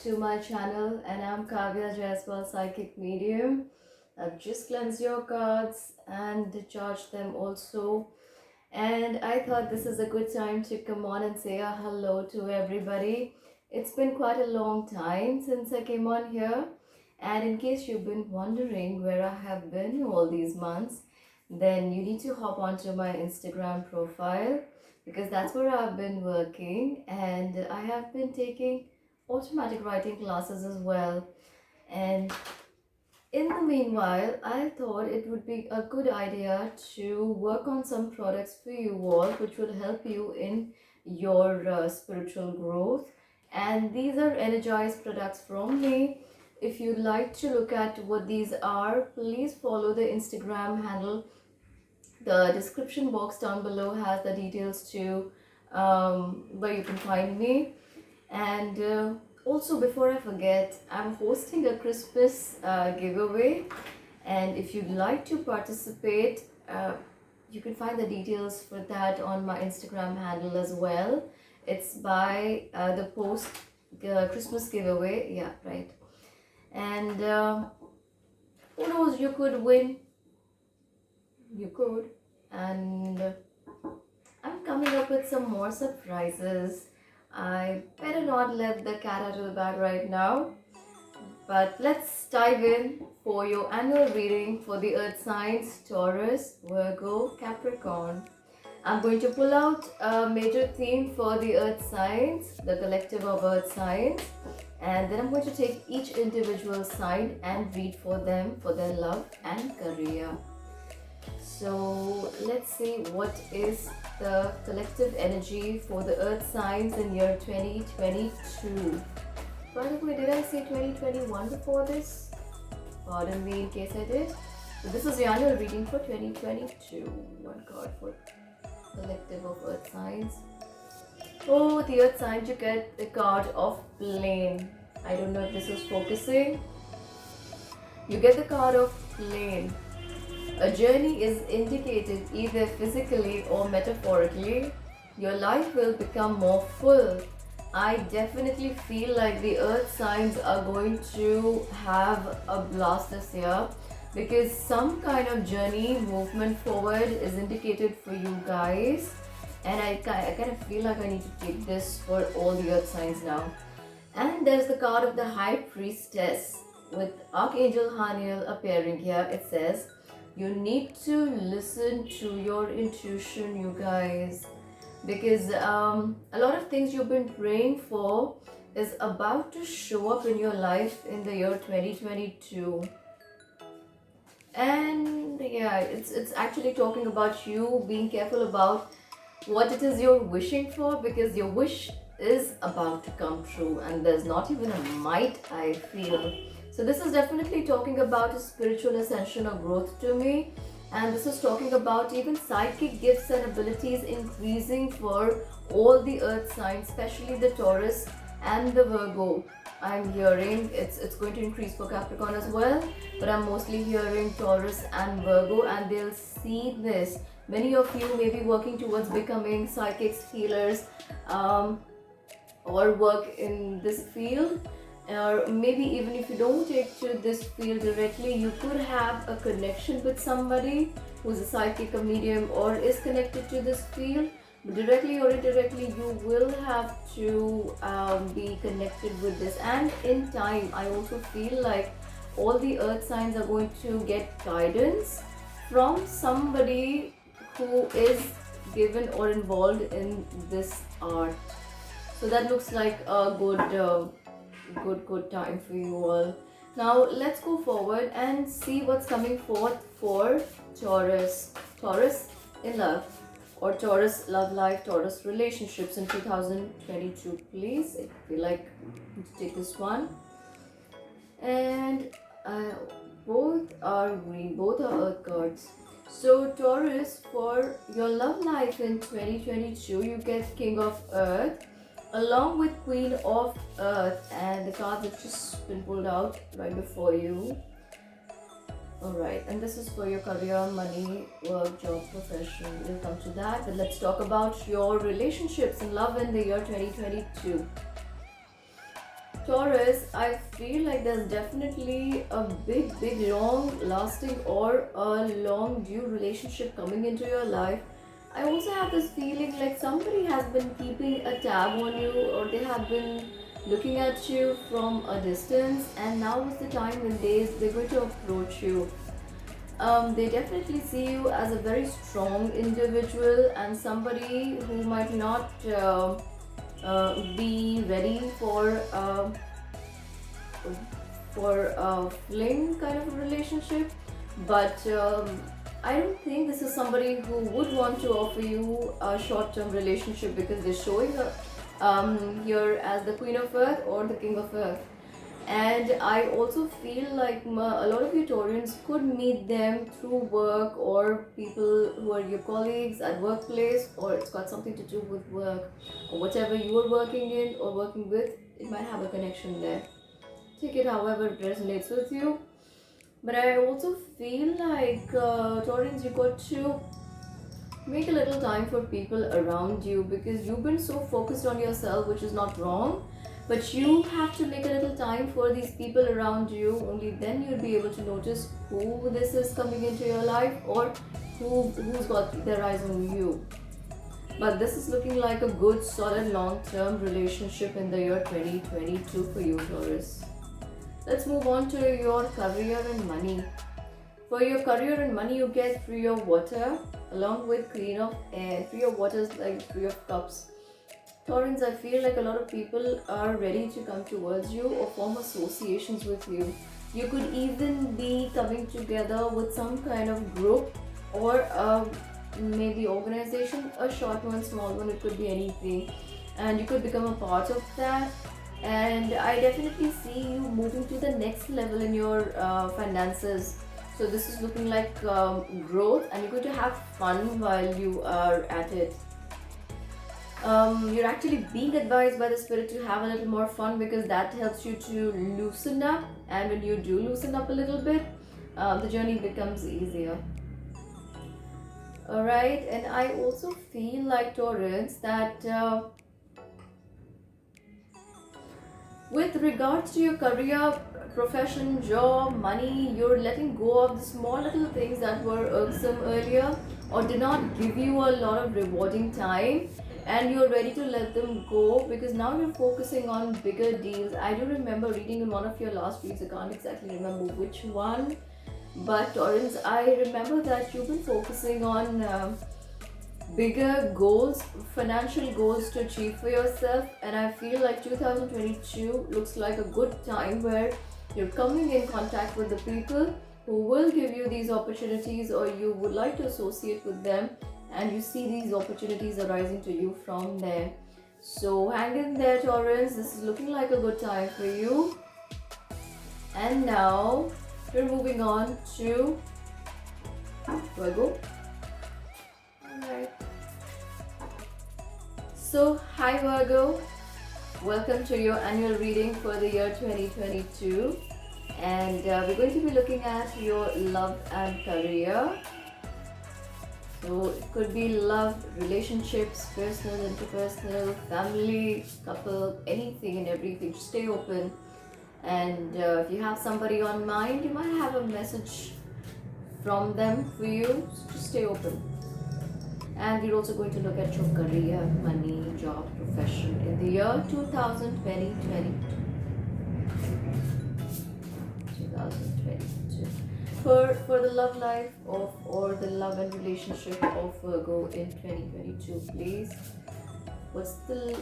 to my channel, and I'm Kavya Jaiswal, Psychic Medium. I've just cleansed your cards and charged them also, and I thought this is a good time to come on and say a hello to everybody. It's been quite a long time since I came on here, and in case you've been wondering where I have been all these months, then you need to hop onto my Instagram profile because that's where I've been working, and I have been taking automatic writing classes as well. And in the meanwhile, I thought it would be a good idea to work on some products for you all, which will help you in your spiritual growth. And these are energized products from me. If you'd like to look at what these are, please follow the Instagram handle. The description box down below has the details to where you can find me. And also, before I forget, I'm hosting a Christmas giveaway, and if you'd like to participate, you can find the details for that on my Instagram handle as well. It's by the post Christmas giveaway, yeah, right. And who knows, you could win, you could. And I'm coming up with some more surprises. I better not let the cat out of the bag right now. But let's dive in for your annual reading for the earth signs Taurus, Virgo, Capricorn. I'm going to pull out a major theme for the earth signs, the collective of earth signs, and then I'm going to take each individual sign and read for them for their love and career. So let's see what is the collective energy for the earth signs in year 2022. By the way, did I say 2021 before this? Pardon me in case I did. So this is the annual reading for 2022. One card for collective of earth signs. Oh, the earth signs, you get the card of plane. I don't know if this is focusing. You get the card of plane. A journey is indicated either physically or metaphorically. Your life will become more full. I definitely feel like the earth signs are going to have a blast this year because some kind of journey, movement forward is indicated for you guys. And I kind of feel like I need to take this for all the earth signs now. And there's the card of the High Priestess with Archangel Haniel appearing here. It says, you need to listen to your intuition, you guys, because a lot of things you've been praying for is about to show up in your life in the year 2022. And yeah, it's actually talking about you being careful about what it is you're wishing for, because your wish is about to come true and there's not even a might, I feel. So this is definitely talking about a spiritual ascension or growth to me. And this is talking about even psychic gifts and abilities increasing for all the earth signs, especially the Taurus and the Virgo. I'm hearing it's going to increase for Capricorn as well, but I'm mostly hearing Taurus and Virgo, and they'll see this. Many of you may be working towards becoming psychics, healers, or work in this field. Or maybe even if you don't take to this field directly, you could have a connection with somebody who's a psychic, a medium, or is connected to this field. But directly or indirectly, you will have to be connected with this. And in time, I also feel like all the earth signs are going to get guidance from somebody who is given or involved in this art. So that looks like a good time for you all. Now let's go forward and see what's coming forth for Taurus in love, or Taurus love life, Taurus relationships in 2022. Please, I feel like I need to take this one. And both are green, both are earth cards. So Taurus, for your love life in 2022, you get King of Earth along with Queen of Earth, and the card that's just been pulled out right before you. Alright, and this is for your career, money, work, job, profession. We'll come to that, but let's talk about your relationships and love in the year 2022. Taurus, I feel like there's definitely a big, long lasting or a long due relationship coming into your life. I also have this feeling like somebody has been keeping a tab on you, or they have been looking at you from a distance, and now is the time when they're going to approach you. They definitely see you as a very strong individual and somebody who might not be ready for a fling kind of a relationship, but I don't think this is somebody who would want to offer you a short-term relationship, because they're showing here as the Queen of Earth or the King of Earth. And I also feel like a lot of you Taurians could meet them through work, or people who are your colleagues at workplace, or it's got something to do with work, or whatever you are working in or working with, it might have a connection there. Take it however it resonates with you. But I also feel like Taurians, you got to make a little time for people around you, because you've been so focused on yourself, which is not wrong, but you have to make a little time for these people around you. Only then you'll be able to notice who this is coming into your life, or who's got their eyes on you. But this is looking like a good solid long-term relationship in the year 2022 for you, Taurus. Let's move on to your career and money. For your career and money, you get Three of Water along with Queen of Air. Three of Water is like Three of Cups. Taurans, I feel like a lot of people are ready to come towards you or form associations with you. You could even be coming together with some kind of group, or maybe organization, a short one, small one, it could be anything. And you could become a part of that. And I definitely see you moving to the next level in your finances. So this is looking like growth, and you're going to have fun while you are at it. You're actually being advised by the spirit to have a little more fun, because that helps you to loosen up, and when you do loosen up a little bit, the journey becomes easier. Alright, and I also feel like, Taurus, that with regards to your career, profession, job, money, you're letting go of the small little things that were irksome earlier, or did not give you a lot of rewarding time, and you're ready to let them go, because now you're focusing on bigger deals. I do remember reading in one of your last reads, I can't exactly remember which one, but Taurans, I remember that you've been focusing on bigger goals, financial goals to achieve for yourself. And I feel like 2022 looks like a good time where you're coming in contact with the people who will give you these opportunities, or you would like to associate with them, and you see these opportunities arising to you from there. So hang in there, Taurus, this is looking like a good time for you. And now we're moving on to Virgo. Alright. So, hi Virgo, welcome to your annual reading for the year 2022, and we're going to be looking at your love and career. So it could be love, relationships, personal, interpersonal, family, couple, anything and everything. Stay open, and if you have somebody on mind, you might have a message from them for you, so just stay open. And we're also going to look at your career, money, job, profession in the year 2022. For the love life of, or the love and relationship of Virgo in 2022, please. What's the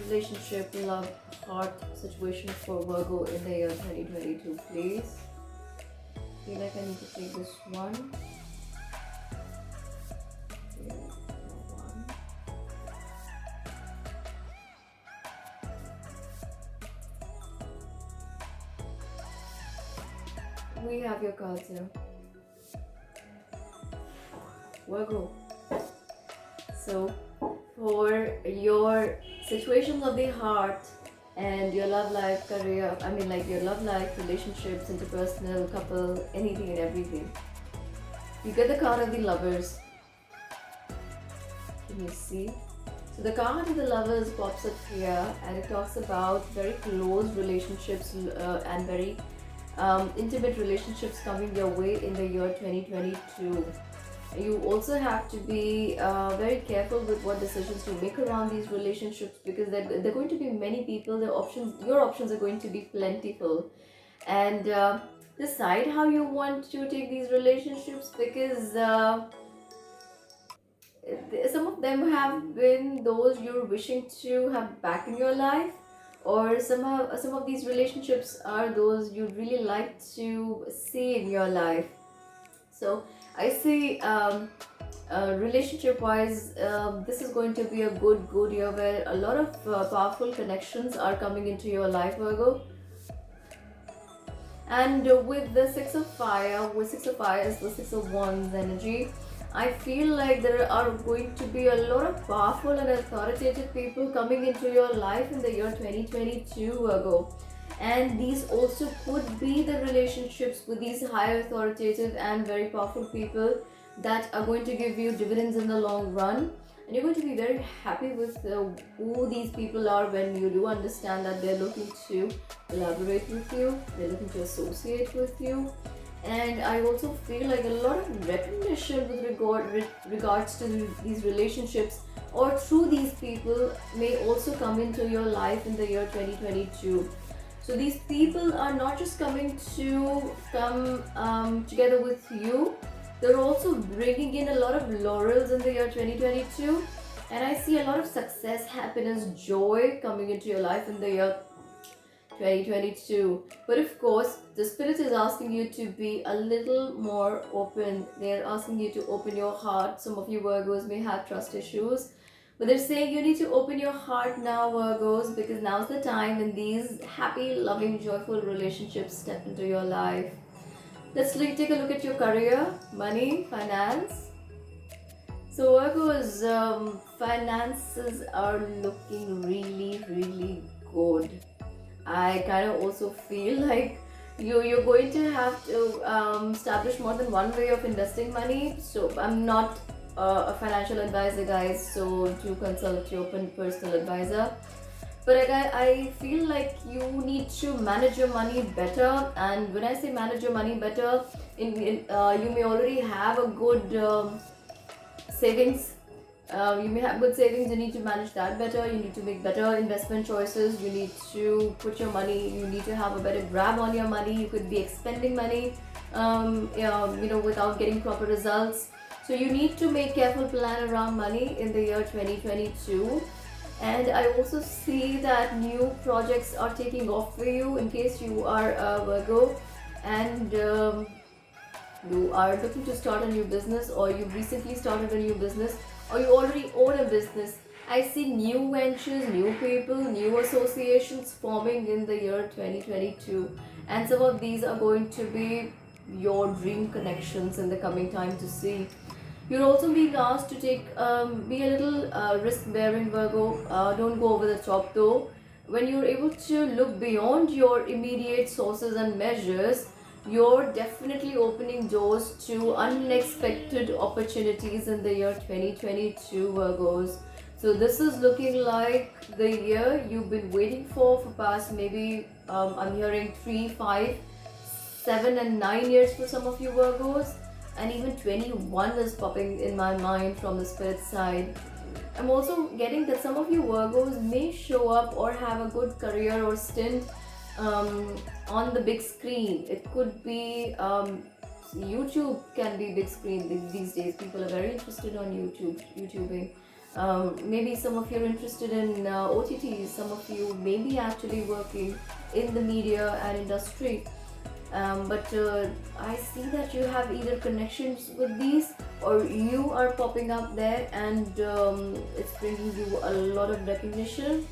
relationship, love, heart situation for Virgo in the year 2022, please? I feel like I need to take this one. We have your cards here. Virgo. So, for your situations of the heart and your love life, career, I mean like your love life, relationships, interpersonal, couple, anything and everything, you get the card of the Lovers. Can you see? So the card of the lovers pops up here, and it talks about very close relationships and very intimate relationships coming your way in the year 2022. You also have to be very careful with what decisions you make around these relationships, because there are going to be many people. Your options are going to be plentiful, and decide how you want to take these relationships, because some of them have been those you're wishing to have back in your life, or somehow some of these relationships are those you'd really like to see in your life. So I see, relationship wise, this is going to be a good year where a lot of powerful connections are coming into your life, Virgo. And with the six of fire is the six of wands energy. I feel like there are going to be a lot of powerful and authoritative people coming into your life in the year 2022, Virgo. And these also could be the relationships with these high authoritative and very powerful people that are going to give you dividends in the long run. And you're going to be very happy with who these people are when you do understand that they're looking to collaborate with you, they're looking to associate with you. And I also feel like a lot of recognition with regards to these relationships or through these people may also come into your life in the year 2022. So these people are not just coming to come together with you, they're also bringing in a lot of laurels in the year 2022. And I see a lot of success, happiness, joy coming into your life in the year 2022. But of course, the spirit is asking you to be a little more open. They're asking you to open your heart. Some of you Virgos may have trust issues, but they're saying you need to open your heart now, Virgos, because now's the time when these happy, loving, joyful relationships step into your life. Let's take a look at your career, money, finance. So Virgo's finances are looking really good. I kind of also feel like you're going to have to establish more than one way of investing money. So I'm not a financial advisor, guys, so do consult your personal advisor. But I feel like you need to manage your money better. And when I say manage your money better, you may already have a good savings. You may have good savings. You need to manage that better. You need to make better investment choices. You need to put your money, you need to have a better grab on your money. You could be expending money without getting proper results. So you need to make careful plan around money in the year 2022. And I also see that new projects are taking off for you in case you are a Virgo and you are looking to start a new business, or you've recently started a new business, or you already own a business. I see new ventures, new people, new associations forming in the year 2022, and some of these are going to be your dream connections in the coming time to see. You're also being asked to be a little risk-bearing, Virgo. Don't go over the top though. When you're able to look beyond your immediate sources and measures, you're definitely opening doors to unexpected opportunities in the year 2022, Virgos. So this is looking like the year you've been waiting for past maybe I'm hearing 3, 5, 7 and 9 years for some of you Virgos, and even 21 is popping in my mind from the spirit side. I'm also getting that some of you Virgos may show up or have a good career or stint on the big screen. It could be YouTube can be big screen these days. People are very interested on YouTubing. Maybe some of you are interested in OTTs. Some of you may be actually working in the media and industry. But I see that you have either connections with these, or you are popping up there, and it's bringing you a lot of recognition.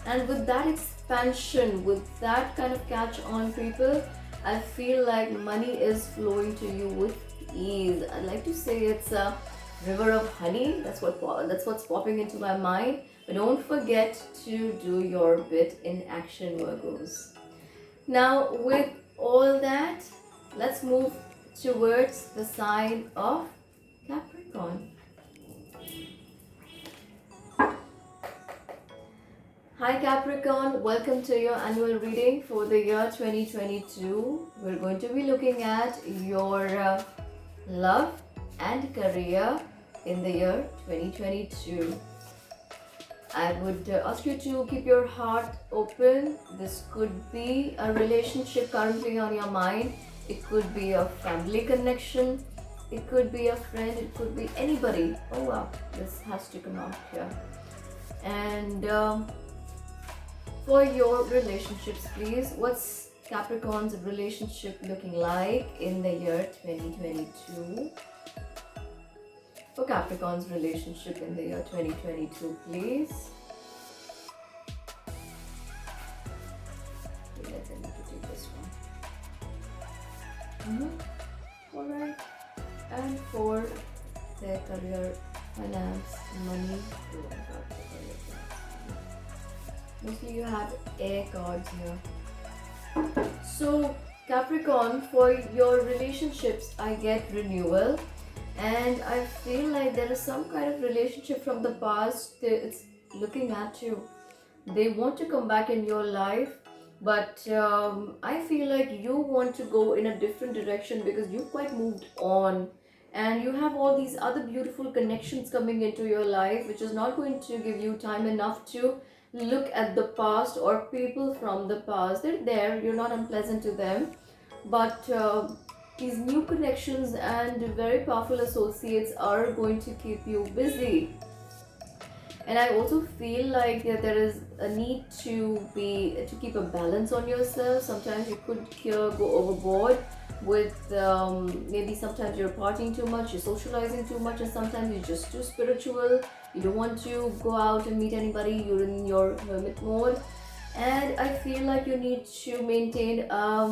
And with that expansion, with that kind of catch on people, I feel like money is flowing to you with ease. I like to say it's a river of honey. That's what's popping into my mind. But don't forget to do your bit in action, Virgos. Now, with all that, let's move towards the sign of Capricorn. Hi Capricorn, welcome to your annual reading for the year 2022. We're going to be looking at your love and career in the year 2022. I would ask you to keep your heart open. This could be a relationship currently on your mind. It could be a family connection. It could be a friend. It could be anybody. Oh wow, this has to come out here. And for your relationships, please, what's Capricorn's relationship looking like in the year 2022? For Capricorn's relationship in the year 2022, please. Okay, let's need to take this one. Alright. And for their career, finance, money. Oh my god, the career, finance. Mostly you have air cards here. So Capricorn, for your relationships, I get renewal. And I feel like there is some kind of relationship from the past. It's looking at you. They want to come back in your life, but I feel like you want to go in a different direction because you've quite moved on, and you have all these other beautiful connections coming into your life, which is not going to give you time enough to look at the past or people from the past. They're there, you're not unpleasant to them, but these new connections and very powerful associates are going to keep you busy. And I also feel like there is a need to keep a balance on yourself. Sometimes you could go overboard with maybe sometimes you're partying too much, you're socializing too much, and sometimes you're just too spiritual. You don't want to go out and meet anybody, you're in your hermit mode. And I feel like you need to maintain a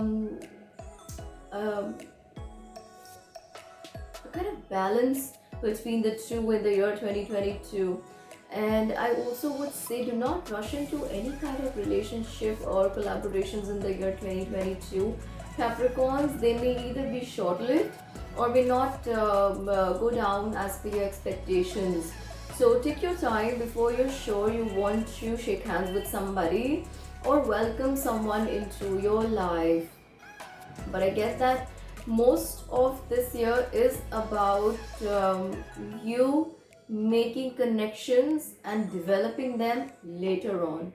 kind of balance between the two in the year 2022. And I also would say, do not rush into any kind of relationship or collaborations in the year 2022. Capricorns, they may either be short-lived or may not go down as per your expectations. So take your time before you're sure you want to shake hands with somebody or welcome someone into your life. But I get that most of this year is about you making connections and developing them later on.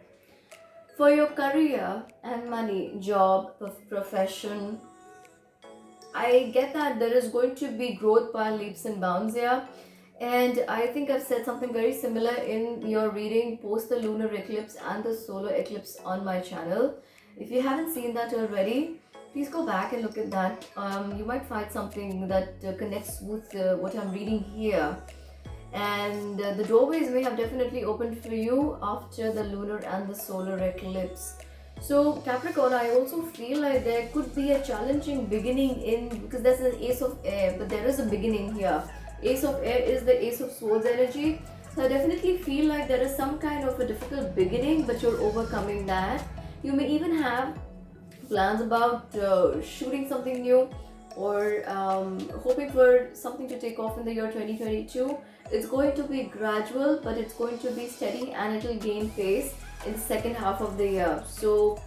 For your career and money, job, profession, I get that there is going to be growth by leaps and bounds here. And I think I've said something very similar in your reading post the lunar eclipse and the solar eclipse on my channel. If you haven't seen that already, please go back and look at that. You might find something that connects with what I'm reading here. And the doorways may have definitely opened for you after the lunar and the solar eclipse. So Capricorn, I also feel like there could be a challenging beginning because there's an ace of air, but there is a beginning here. Ace of air is the ace of swords energy. So I definitely feel like there is some kind of a difficult beginning, but you're overcoming that. You may even have plans about shooting something new or hoping for something to take off in the year 2022. It's going to be gradual, but it's going to be steady and it will gain pace in the second half of the year. So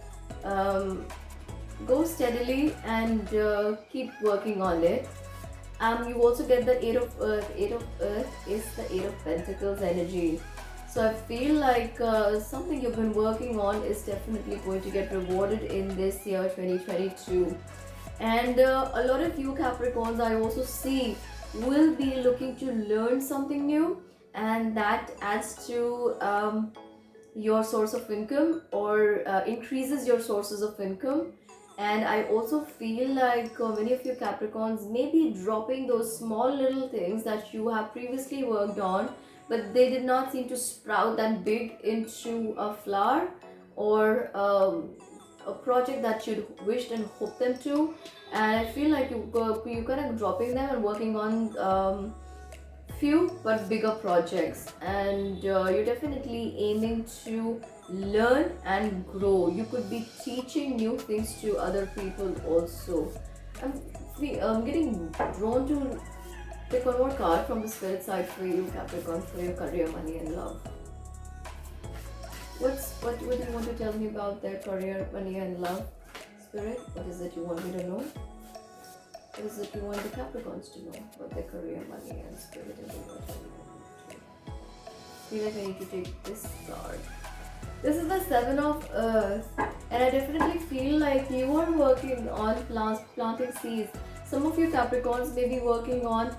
go steadily and keep working on it. You also get the Eight of Earth. Eight of Earth is the Eight of Pentacles energy. So I feel like something you've been working on is definitely going to get rewarded in this year 2022. And a lot of you Capricorns I also see will be looking to learn something new, and that adds to your source of income or increases your sources of income. And I also feel like many of you Capricorns may be dropping those small little things that you have previously worked on, but they did not seem to sprout that big into a flower or a project that you'd wished and hoped them to. And I feel like you kind of dropping them and working on few but bigger projects, and you're definitely aiming to learn and grow. You could be teaching new things to other people also. I'm getting drawn to pick one more card from the spirit side for you Capricorn for your career, money and love. what do you want to tell me about their career, money, and love? Spirit, what is it you want me to know? What is it you want the Capricorns to know about their career, money, and spirit in the year 2023? I feel like I need to take this card. This is the Seven of Earth, and I definitely feel like you are working on planting seeds. Some of you Capricorns may be working on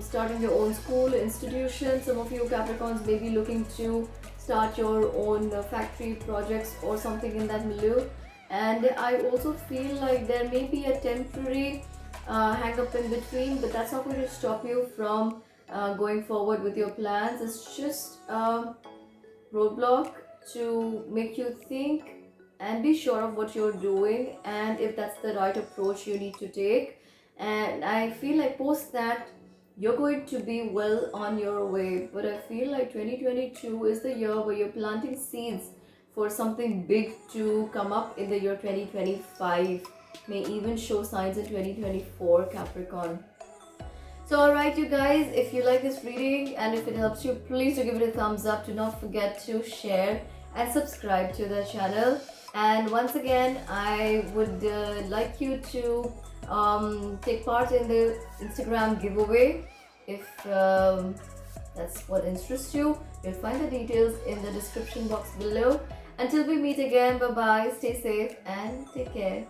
starting your own school, institution. Some of you Capricorns may be looking to start your own factory projects or something in that milieu. And I also feel like there may be a temporary hang up in between, but that's not going to stop you from going forward with your plans. It's just roadblock to make you think and be sure of what you're doing and if that's the right approach you need to take. And I feel like post that you're going to be well on your way. But I feel like 2022 is the year where you're planting seeds for something big to come up in the year 2025. May even show signs in 2024, Capricorn. So alright you guys, if you like this reading and if it helps you, please do give it a thumbs up. Do not forget to share and subscribe to the channel. And once again, I would like you to take part in the Instagram giveaway if that's what interests you. You'll find the details in the description box below. Until we meet again, bye bye, stay safe and take care.